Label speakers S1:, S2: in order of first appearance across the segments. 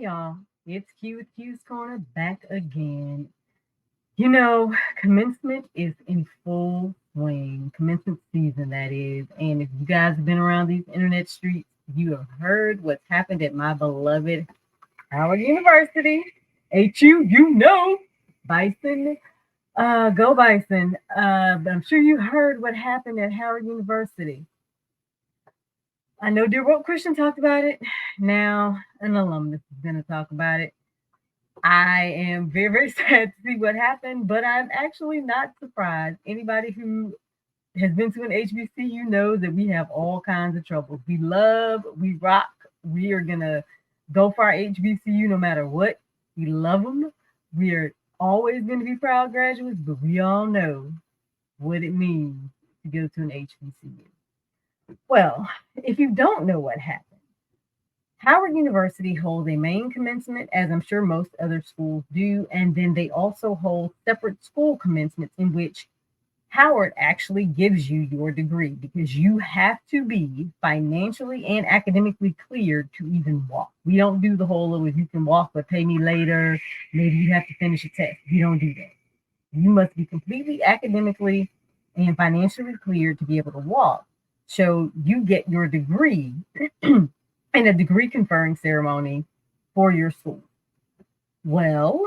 S1: y'all. It's Q with Q's Corner back again. You know, commencement is in full swing. Commencement season, that is. And if you guys have been around these internet streets, you have heard what's happened at my beloved Howard University. HU, you know, Bison. Go Bison. But I'm sure you heard what happened at Howard University. I know Dear Woke Christian talked about it. Now, an alumnus is going to talk about it. I am very, very sad to see what happened, but I'm actually not surprised. Anybody who has been to an HBCU knows that we have all kinds of troubles. We love, we rock. We are going to go for our HBCU no matter what. We love them. We are always going to be proud graduates, but we all know what it means to go to an HBCU. Well, if you don't know what happened, Howard University holds a main commencement, as I'm sure most other schools do, and then they also hold separate school commencements in which Howard actually gives you your degree because you have to be financially and academically cleared to even walk. We don't do the whole little you can walk but pay me later, maybe you have to finish a test. We don't do that. You must be completely academically and financially cleared to be able to walk. So you get your degree in a degree conferring ceremony for your school. Well,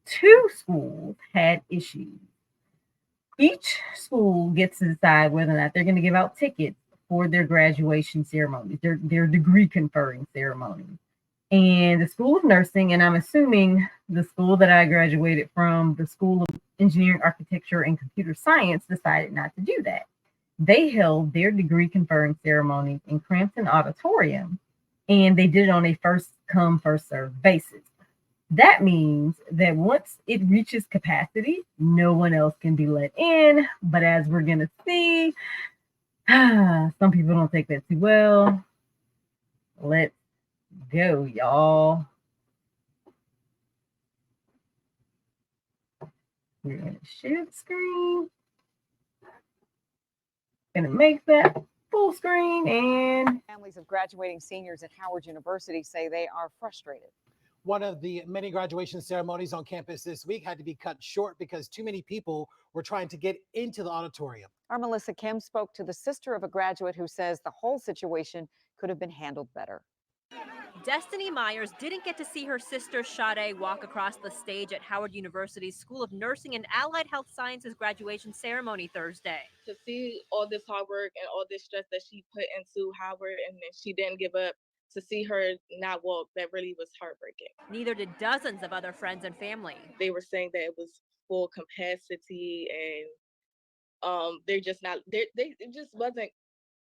S1: two schools had issues. Each school gets to decide whether or not they're going to give out tickets for their graduation ceremonies, their degree conferring ceremonies. And the School of Nursing, and I'm assuming the school that I graduated from, the School of Engineering, Architecture, and Computer Science, decided not to do that. They held their degree conferring ceremonies in Crampton Auditorium, and they did it on a first come, first served basis. That means that once it reaches capacity, no one else can be let in. But as we're going to see, some people don't take that too well. Let's go, y'all. We're going to share the screen. Going to make that full screen. And
S2: families of graduating seniors at Howard University say they are frustrated.
S3: One of the many graduation ceremonies on campus this week had to be cut short because too many people were trying to get into the auditorium.
S2: Our Melissa Kim spoke to the sister of a graduate who says the whole situation could have been handled better.
S4: Destiny Myers didn't get to see her sister Sade walk across the stage at Howard University's School of Nursing and Allied Health Sciences graduation ceremony Thursday.
S5: To see all this hard work and all this stress that she put into Howard and then she didn't give up, to see her not walk, that really was heartbreaking.
S4: Neither did dozens of other friends and family.
S5: They were saying that it was full capacity and they just wasn't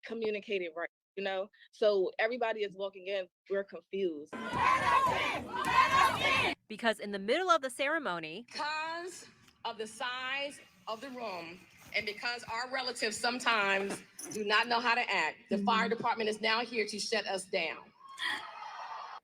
S5: communicated right, you know? So everybody is walking in, we're confused.
S4: Because in the middle of the ceremony,
S6: because of the size of the room and because our relatives sometimes do not know how to act, the fire department is now here to shut us down.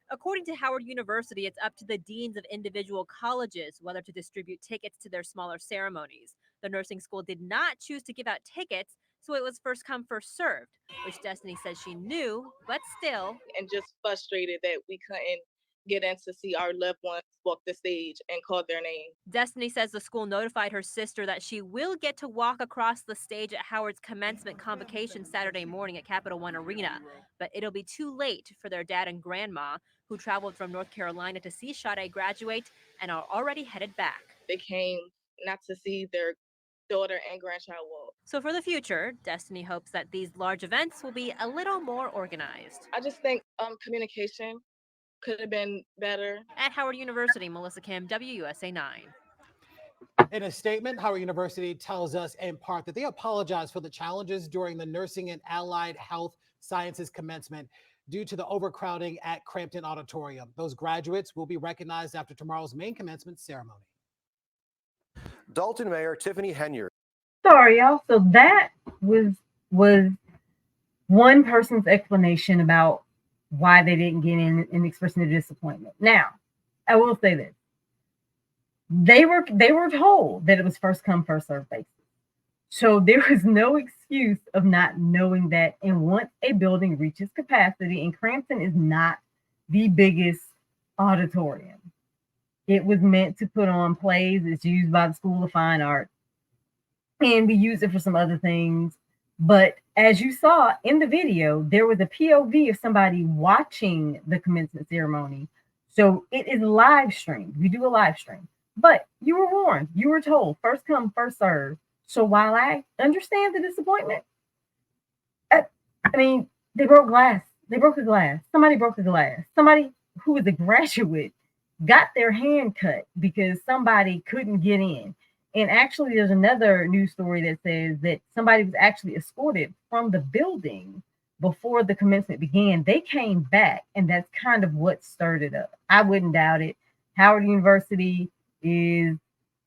S4: According to Howard University, it's up to the deans of individual colleges whether to distribute tickets to their smaller ceremonies. The nursing school did not choose to give out tickets, so it was first come, first served, which Destiny says she knew, but still.
S5: And just frustrated that we couldn't get in to see our loved ones walk the stage and call their name.
S4: Destiny says the school notified her sister that she will get to walk across the stage at Howard's commencement convocation Saturday morning at Capital One Arena, but it'll be too late for their dad and grandma, who traveled from North Carolina to see Sade graduate and are already headed back.
S5: They came not to see their daughter and grandchild walk.
S4: So for the future, Destiny hopes that these large events will be a little more organized.
S5: I just think communication could have been better.
S4: At Howard University, Melissa Kim, WUSA 9.
S3: In a statement, Howard University tells us in part that they apologize for the challenges during the Nursing and Allied Health Sciences commencement due to the overcrowding at Crampton Auditorium. Those graduates will be recognized after tomorrow's main commencement ceremony.
S7: Dalton Mayor Tiffany Henyard.
S1: Sorry, y'all. So that was one person's explanation about why they didn't get in and expressing their disappointment. Now, I will say this. They were told that it was first come, first served basis. So there is no excuse of not knowing that. And once a building reaches capacity, and Crampton is not the biggest auditorium. It was meant to put on plays. It's used by the School of Fine Arts, and we use it for some other things. But as you saw in the video, there was a POV of somebody watching the commencement ceremony. So it is live streamed. We do a live stream. But you were warned, you were told, first come, first serve. So while I understand the disappointment, I mean, they broke glass. They broke a glass. Somebody broke a glass. Somebody who was a graduate got their hand cut because somebody couldn't get in. And actually, there's another news story that says that somebody was actually escorted from the building before the commencement began. They came back, and that's kind of what stirred it up. I wouldn't doubt it. Howard University is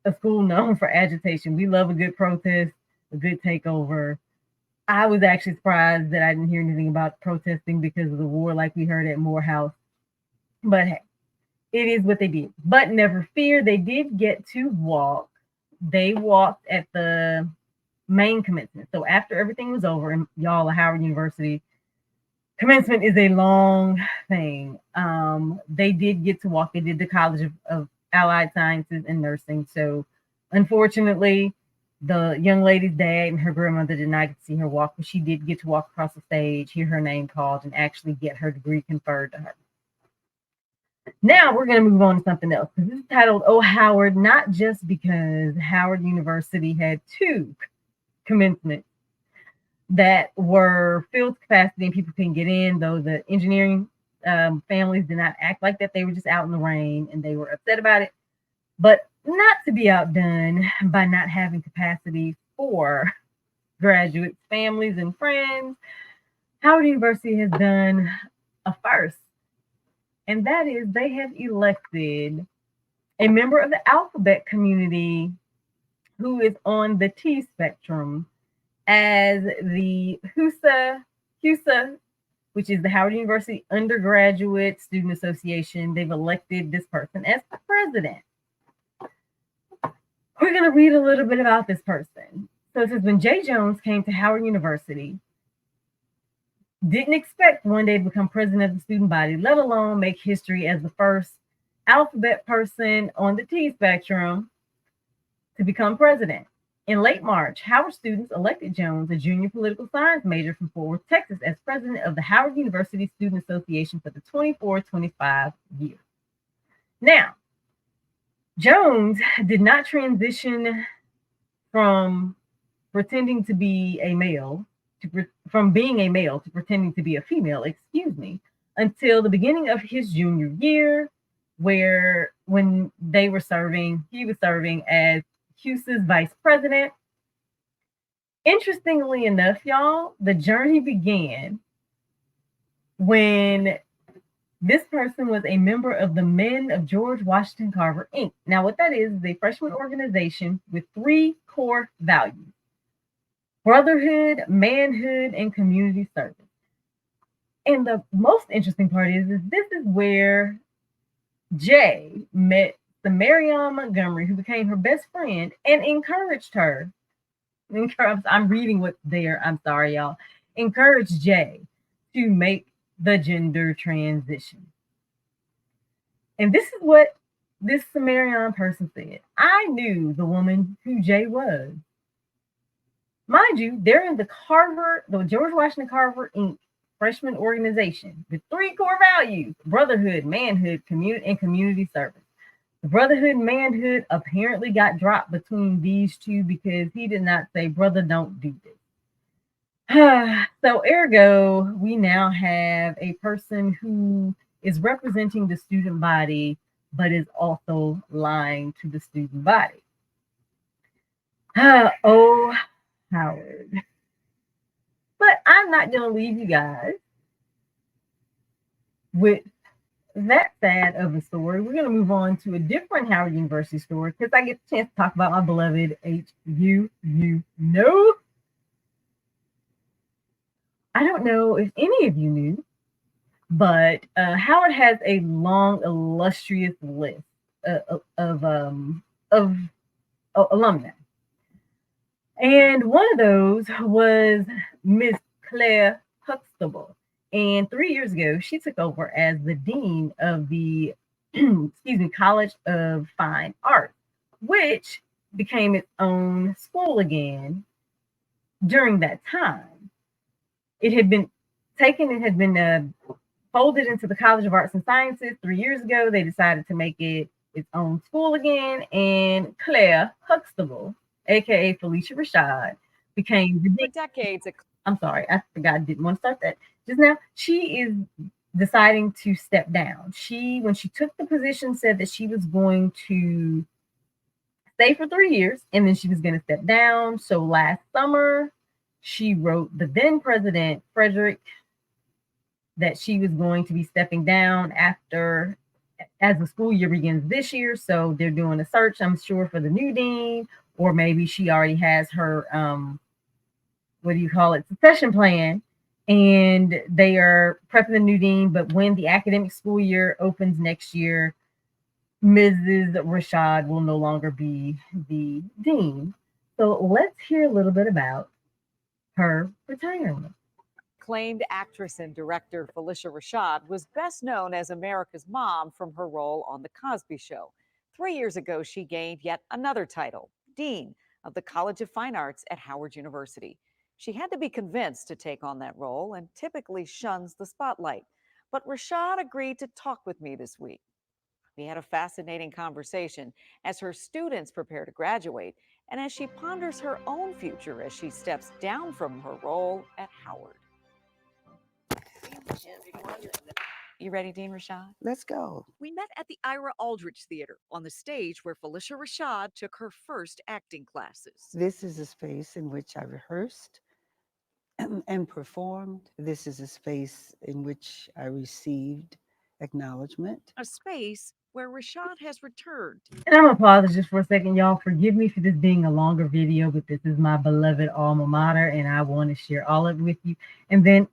S1: a school known for agitation. We love a good protest, a good takeover. I was actually surprised that I didn't hear anything about protesting because of the war like we heard at Morehouse. But hey, it is what they did. But never fear, they did get to walk. They walked at the main commencement. So after everything was over, and y'all at Howard University, commencement is a long thing. They did get to walk. They did the College of Allied Sciences and Nursing. So unfortunately, the young lady's dad and her grandmother did not get to see her walk, but she did get to walk across the stage, hear her name called, and actually get her degree conferred to her. Now we're going to move on to something else. This is titled "Oh Howard," not just because Howard University had two commencements that were filled to capacity and people couldn't get in, though the engineering families did not act like that. They were just out in the rain and they were upset about it. But not to be outdone by not having capacity for graduates, families, and friends, Howard University has done a first. And that is they have elected a member of the alphabet community who is on the T spectrum as the HUSA, which is the Howard University Undergraduate Student Association. They've elected this person as president. We're going to read a little bit about this person. So it says, when Jay Jones came to Howard University, didn't expect one day to become president of the student body, let alone make history as the first alphabet person on the T spectrum to become president. In late March, Howard students elected Jones, a junior political science major from Fort Worth, Texas, as president of the Howard University Student Association for the 24-25 year. Now, Jones did not transition from pretending to be a male from being a male to pretending to be a female, until the beginning of his junior year, where when he was serving as HUSA's vice president. Interestingly enough, y'all, the journey began when this person was a member of the Men of George Washington Carver, Inc. Now, what that is a freshman organization with 3 core values: brotherhood, manhood, and community service. And the most interesting part is this is where Jay met Marion Montgomery, who became her best friend and encouraged her. I'm reading what's there. I'm sorry, y'all. Encouraged Jay to make the gender transition. And this is what this Marion person said. I knew the woman who Jay was. Mind you, they're in the George Washington Carver, Inc. freshman organization with 3 core values: brotherhood, manhood, community service. The brotherhood and manhood apparently got dropped between these two because he did not say, brother, don't do this. So ergo, we now have a person who is representing the student body, but is also lying to the student body. Oh, Howard. But I'm not going to leave you guys with that sad of a story. We're going to move on to a different Howard University story because I get a chance to talk about my beloved HU. I don't know if any of you knew, but Howard has a long, illustrious list of alumni. And one of those was Miss Clair Huxtable. And 3 years ago, she took over as the dean of the excuse me, College of Fine Arts, which became its own school again during that time. It had been folded into the College of Arts and Sciences 3 years ago. They decided to make it its own school again, and Clair Huxtable, aka Felicia Rashad, became the
S2: For
S1: dean.
S2: decades,
S1: I'm sorry, I forgot. I didn't want to start that just now. She is deciding to step down. When she took the position, said that she was going to stay for 3 years and then she was going to step down. So last summer, she wrote the then president, Frederick, that she was going to be stepping down as the school year begins this year. So they're doing a search, I'm sure, for the new dean, or maybe she already has her what do you call it, succession plan, and they are prepping the new dean. But when the academic school year opens next year, Mrs. Rashad will no longer be the dean. So let's hear a little bit about her retirement.
S2: acclaimed actress and director Felicia Rashad was best known as America's Mom from her role on The Cosby Show. 3 years ago, she gained yet another title, Dean of the College of Fine Arts at Howard University. She had to be convinced to take on that role and typically shuns the spotlight. But Rashad agreed to talk with me this week. We had a fascinating conversation as her students prepare to graduate and as she ponders her own future as she steps down from her role at Howard. You ready, Dean Rashad?
S7: Let's go.
S2: We met at the Ira Aldrich Theater on the stage where Felicia Rashad took her first acting classes.
S7: This is a space in which I rehearsed and performed. This is a space in which I received acknowledgement.
S2: A space where Rashad has returned.
S1: And I'm gonna pause just for a second, y'all. Forgive me for this being a longer video, but this is my beloved alma mater, and I want to share all of it with you. And then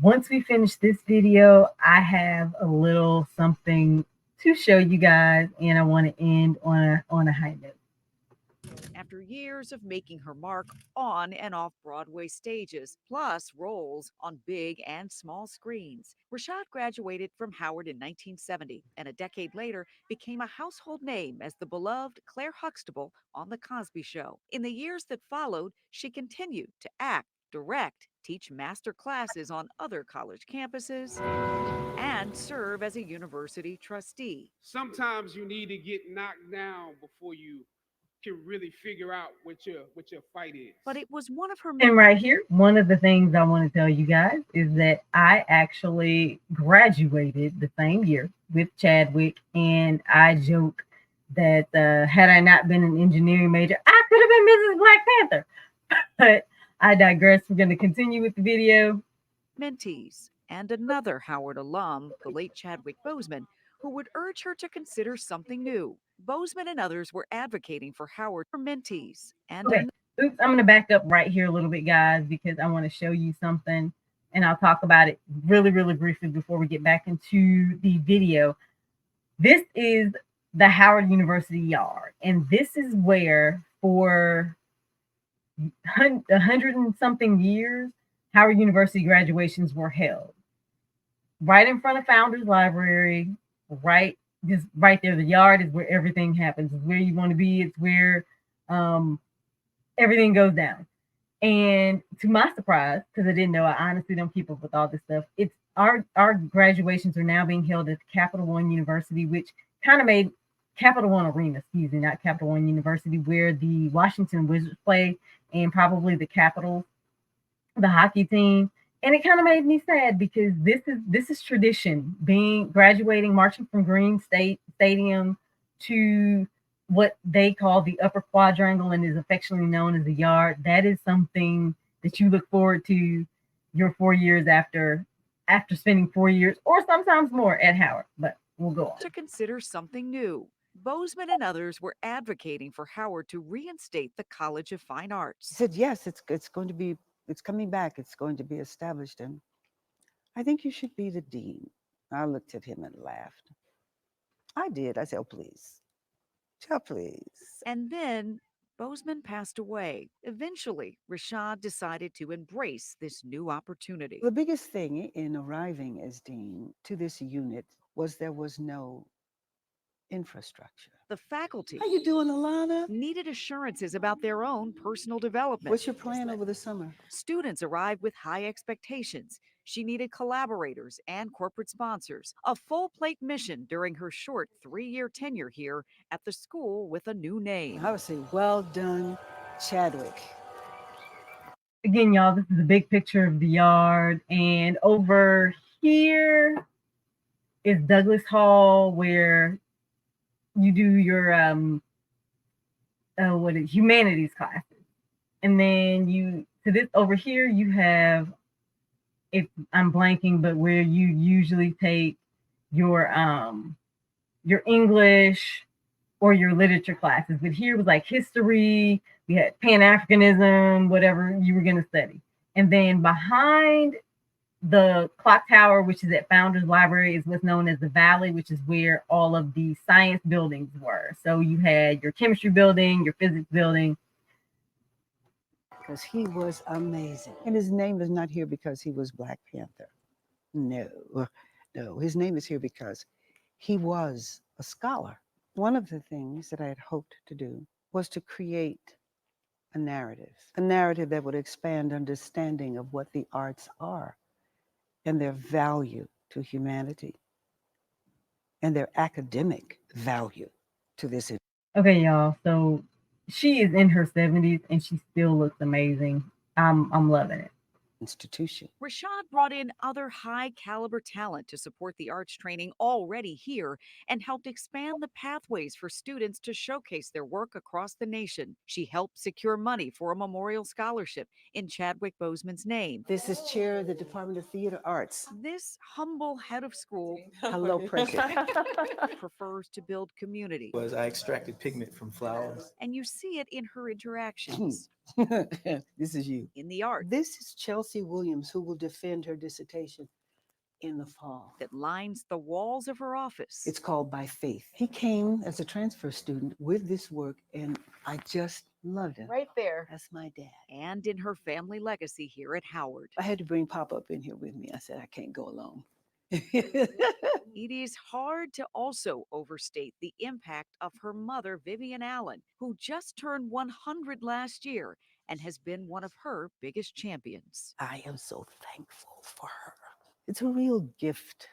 S1: once we finish this video, I have a little something to show you guys, and I want to end on a high note.
S2: After years of making her mark on and off Broadway stages, plus roles on big and small screens, Rashad graduated from Howard in 1970 and a decade later became a household name as the beloved Clair Huxtable on The Cosby Show. In the years that followed, she continued to act, direct, teach master classes on other college campuses, and serve as a university trustee.
S8: Sometimes you need to get knocked down before you can really figure out what your fight is.
S2: But it was one of her
S1: And right here, one of the things I want to tell you guys is that I actually graduated the same year with Chadwick, and I joke that had I not been an engineering major, I could have been Mrs. Black Panther. But I digress. We're going to continue with the video.
S2: mentees and another Howard alum, the late Chadwick Boseman, who would urge her to consider something new. Boseman and others were advocating for Howard for mentees and
S1: Okay. Oops, I'm going to back up right here a little bit, guys, because I want to show you something, and I'll talk about it really, really briefly before we get back into the video. This is the Howard University yard, and this is where for 100 and something years, Howard University graduations were held. Right in front of Founders Library, right there. The yard is where everything happens. It's where you want to be. It's where everything goes down. And to my surprise, because I didn't know, I honestly don't keep up with all this stuff. It's our graduations are now being held at Capital One University, which kind of made Capital One Arena, excuse me, not Capital One University, where the Washington Wizards play, and probably the Capitals, the hockey team. And it kind of made me sad because this is tradition, graduating, marching from Green State Stadium to what they call the upper quadrangle and is affectionately known as the yard. That is something that you look forward to your 4 years after spending 4 years or sometimes more at Howard. But we'll go on.
S2: to consider something new. Boseman and others were advocating for Howard to reinstate the College of Fine
S7: He
S2: Arts.
S7: said, yes, it's going to be, it's coming back, it's going to be established, and I think you should be the dean. I looked at him and laughed. I did. I said, oh, please. Oh, please.
S2: And then Boseman passed away. Eventually, Rashad decided to embrace this new opportunity.
S7: The biggest thing in arriving as dean to this unit was there was no infrastructure.
S2: The faculty
S7: How you doing, Alana?
S2: needed assurances about their own personal development.
S7: What's your plan over the summer?
S2: Students arrived with high expectations. She needed collaborators and corporate sponsors. A full plate mission during her short 3-year tenure here at the school with a new name.
S7: I would say, well done, Chadwick.
S1: Again, y'all, this is a big picture of the yard. And over here is Douglas Hall, where you do your humanities classes. And then to this over here, you have, if I'm blanking, but where you usually take your English or your literature classes. But here was like history, we had Pan-Africanism, whatever you were going to study. And then behind the clock tower, which is at Founders Library, is what's known as the Valley, which is where all of the science buildings were. So you had your chemistry building, your physics building.
S7: Because he was amazing. And his name is not here because he was Black Panther. No. His name is here because he was a scholar. One of the things that I had hoped to do was to create a narrative that would expand understanding of what the arts are and their value to humanity and their academic value to this.
S1: Okay, y'all. So she is in her 70s and she still looks amazing. I'm loving it.
S7: Institution.
S2: Rashad brought in other high caliber talent to support the arts training already here and helped expand the pathways for students to showcase their work across the nation. She helped secure money for a memorial scholarship in Chadwick Boseman's name.
S7: This is chair of the Department of Theater Arts.
S2: This humble head of school
S7: Hello, President.
S2: prefers to build community.
S9: I extracted pigment from flowers.
S2: And you see it in her interactions.
S7: This is you.
S2: In the art.
S7: This is Chelsea Williams, who will defend her dissertation in the fall.
S2: That lines the walls of her office.
S7: It's called By Faith. He came as a transfer student with this work, and I just loved it.
S2: Right there.
S7: That's my dad.
S2: And in her family legacy here at Howard.
S7: I had to bring Pop up in here with me. I said, I can't go alone.
S2: It is hard to also overstate the impact of her mother, Vivian Allen, who just turned 100 last year and has been one of her biggest champions.
S7: I am so thankful for her. It's a real gift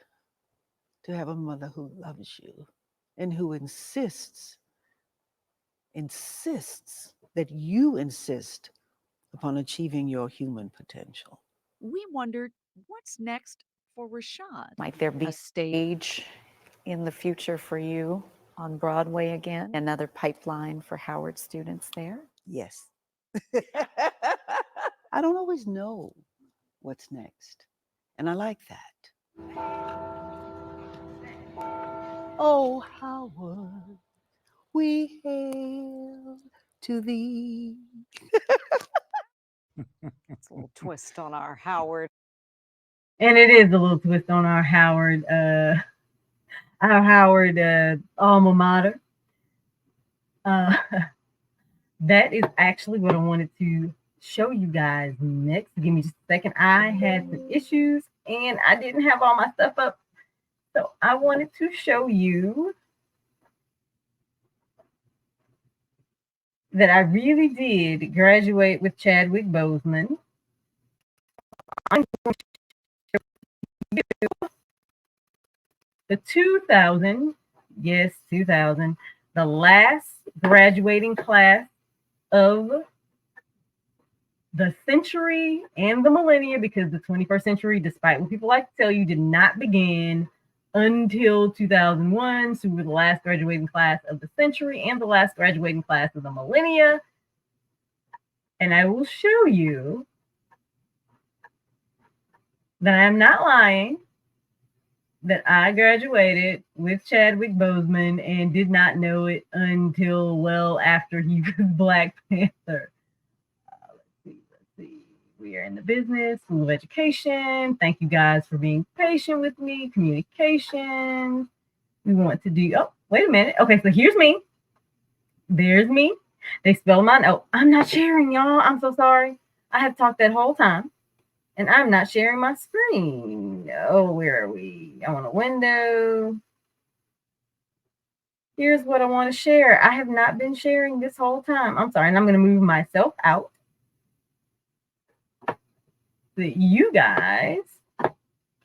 S7: to have a mother who loves you and who insists that you insist upon achieving your human potential.
S2: We wondered, what's next for Rashad?
S10: Might there be a stage in the future for you on Broadway again? Another pipeline for Howard students there?
S7: Yes. I don't always know what's next, and I like that. Oh, Howard, we hail to thee.
S2: It's a little twist on our Howard.
S1: And it is a little twist on our Howard alma mater. That is actually what I wanted to show you guys next. Give me just a second. I had some issues and I didn't have all my stuff up. So I wanted to show you that I really did graduate with Chadwick Boseman. I'm going to show you the 2000, yes, 2000, the last graduating class of the century and the millennia, because the 21st century, despite what people like to tell you, did not begin until 2001. So we were the last graduating class of the century and the last graduating class of the millennia. And I will show you that I'm not lying, that I graduated with Chadwick Boseman and did not know it until well after he was Black Panther. Let's see. We are in the business, School of Education. Thank you guys for being patient with me. Communications. We want to do, oh, wait a minute. Okay, so here's me. There's me. They spell mine. Oh, I'm not sharing, y'all. I'm so sorry. I have talked that whole time. And I'm not sharing my screen. Oh, where are we? I want a window. here's what I want to share. I have not been sharing this whole time. I'm sorry, and I'm going to move myself out so that you guys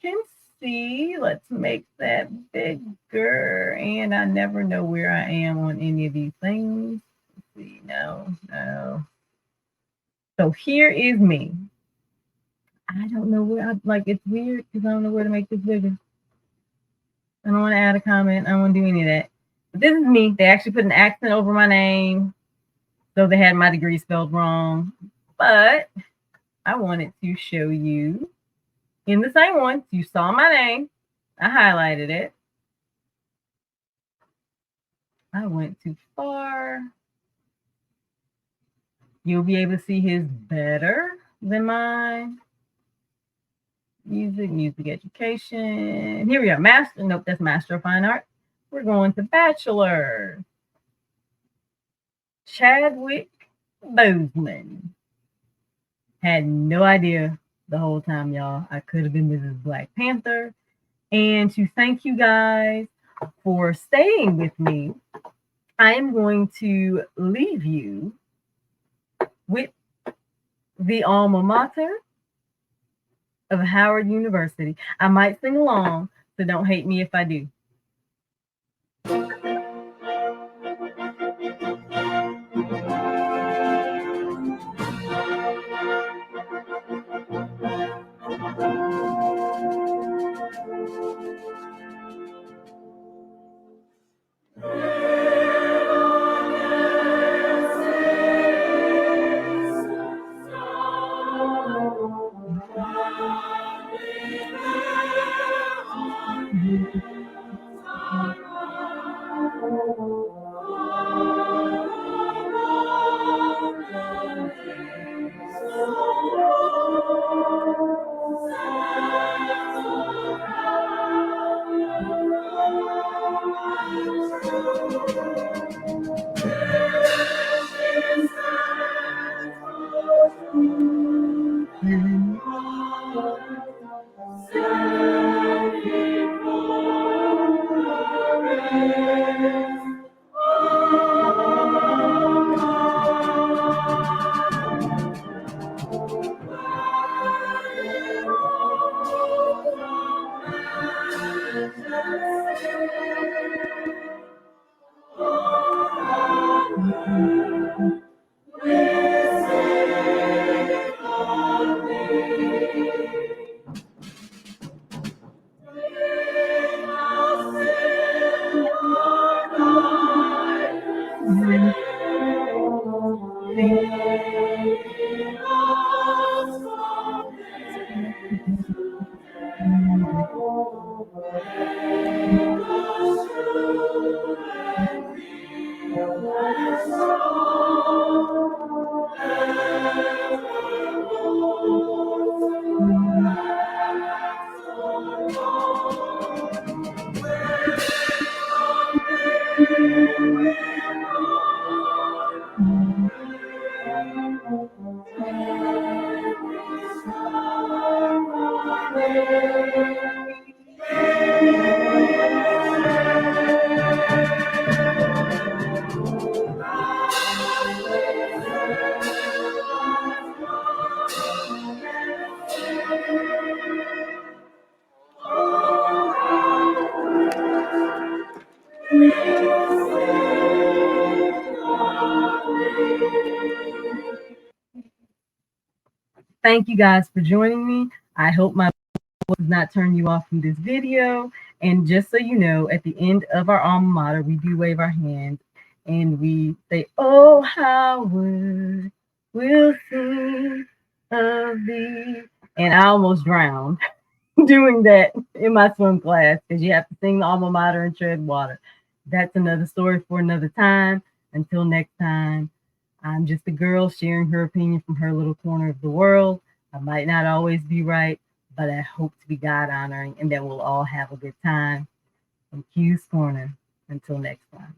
S1: can see. Let's make that bigger. And I never know where I am on any of these things. Let's see, no. So here is me. I don't know where it's weird because I don't know where to make this bigger. I don't want to add a comment. I don't want to do any of that. But this is me. They actually put an accent over my name. So they had my degree spelled wrong. But I wanted to show you in the same one. You saw my name. I highlighted it. I went too far. You'll be able to see his better than mine. Music education. Here we are. Master. Nope, that's Master of Fine Art. We're going to Bachelor. Chadwick Boseman. Had no idea the whole time, y'all. I could have been Mrs. Black Panther. And to thank you guys for staying with me, I am going to leave you with the alma mater of Howard University. I might sing along, so don't hate me if I do. Thank you guys for joining me. I hope my voice does not turn you off from this video. And just so you know, at the end of our alma mater, we do wave our hands and we say, "Oh, Howard, we'll sing of thee." And I almost drowned doing that in my swim class because you have to sing the alma mater and tread water. That's another story for another time. Until next time. I'm just a girl sharing her opinion from her little corner of the world. I might not always be right, but I hope to be God honoring and that we'll all have a good time. From Q's Corner, until next time.